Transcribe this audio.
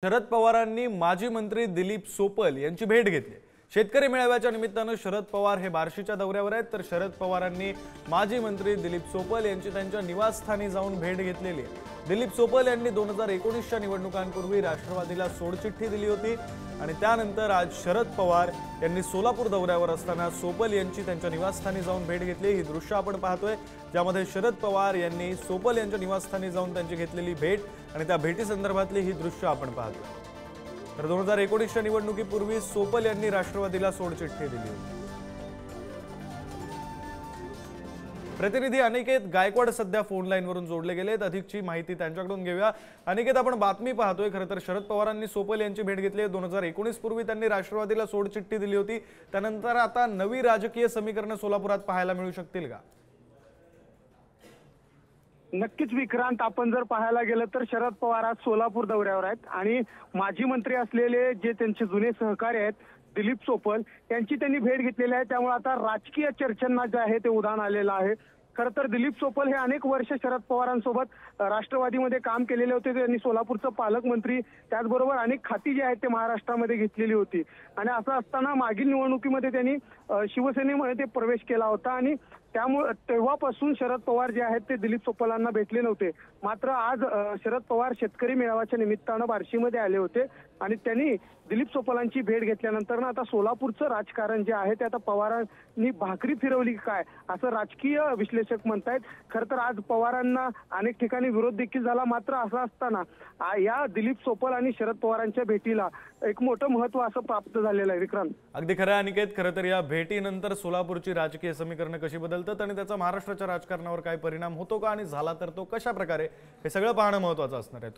शरद पवारांनी माजी मंत्री दिलीप सोपल यांची भेट घेतली। शेतकरी मेळाव्याच्या निमित्ताने शरद पवार हे बार्शीच्या दौऱ्यावर आहेत, तर शरद पवारांनी माजी मंत्री दिलीप सोपल यांची त्यांच्या निवासस्थानी जाऊन भेट घेतलेली आहे। दिलीप सोपल यांनी 2019च्या निवडणुकांपूर्वी राष्ट्रवादीला सोडचिठ्ठी दिली होती आणि त्यानंतर आज शरद पवार यांनी सोलापूर दौऱ्यावर असताना सोपल यांची त्यांच्या निवासस्थानी जाऊन भेट घेतली। ही दृश्य आपण पाहतोय, ज्यामध्ये शरद पवार यांनी सोपल यांच्या निवासस्थानी जाऊन त्यांची घेतलेली भेट आणि त्या भेटी संदर्भातली ही दृश्य आपण पाहतोय। तर 2019च्या निवडणुकीपूर्वी सोपल यांनी राष्ट्रवादीला सोडचिठ्ठी दिली होती। प्रतिनिधी अनिकेत गायकवाड सध्या फोन लाईन वरून जोडले गेलेत, अधिकची माहिती त्यांच्याकडून घेऊया। अनिकेत, आपण बातमी पाहतोय, खरं तर शरद पवारांनी सोपल यांची भेट घेतली। 2019 पूर्वी त्यांनी राष्ट्रवादीला सोडचिठ्ठी दिली होती, त्यानंतर आता नवी राजकीय समीकरण सोलापुरात पाहायला मिळू शकतील का? नक्कीच विक्रांत, आपण जर पाहायला गेलं तर शरद पवार आज सोलापूर दौऱ्यावर आहेत आणि माजी मंत्री असलेले जे त्यांचे जुने सहकारी आहेत दिलीप सोपल यांची त्यांनी भेट घेतलेली आहे। त्यामुळे आता राजकीय चर्चांना जे आहे ते उधाण आलेलं आहे। खरं तर दिलीप सोपल हे अनेक वर्ष शरद पवारांसोबत राष्ट्रवादीमध्ये काम केलेले होते। त्यांनी सोलापूरचं पालकमंत्री, त्याचबरोबर अनेक खाती जी आहेत ते महाराष्ट्रामध्ये घेतलेली होती आणि असं असताना मागील निवडणुकीमध्ये त्यांनी शिवसेनेमध्ये ते प्रवेश केला होता आणि त्यामुळे तेव्हापासून शरद पवार जे आहेत ते दिलीप सोपलांना भेटले नव्हते। मात्र आज शरद पवार शेतकरी मेळाव्याच्या निमित्तानं बार्शीमध्ये आले होते आणि त्यांनी दिलीप सोपलांची भेट घेतल्यानंतर आता सोलापूरचं राजकारण जे आहे ते आता पवारांनी भाकरी फिरवली काय असं राजकीय विश्लेषक म्हणतायत। खरं तर आज पवारांना अनेक ठिकाणी विरोध देखील झाला, मात्र असं असताना या दिलीप सोपल आणि शरद पवारांच्या भेटीला एक मोठं महत्व असं प्राप्त झालेलं आहे। विक्रांत, अगदी खरं अनिकेत, खरं तर या भेटीनंतर सोलापूरची राजकीय समीकरणं कशी बदलतात आणि त्याचा महाराष्ट्राच्या राजकारणावर काय परिणाम होतो का आणि झाला तर तो कशा प्रकारे, हे सगळं पाहणं महत्त्वाचं असणार आहे।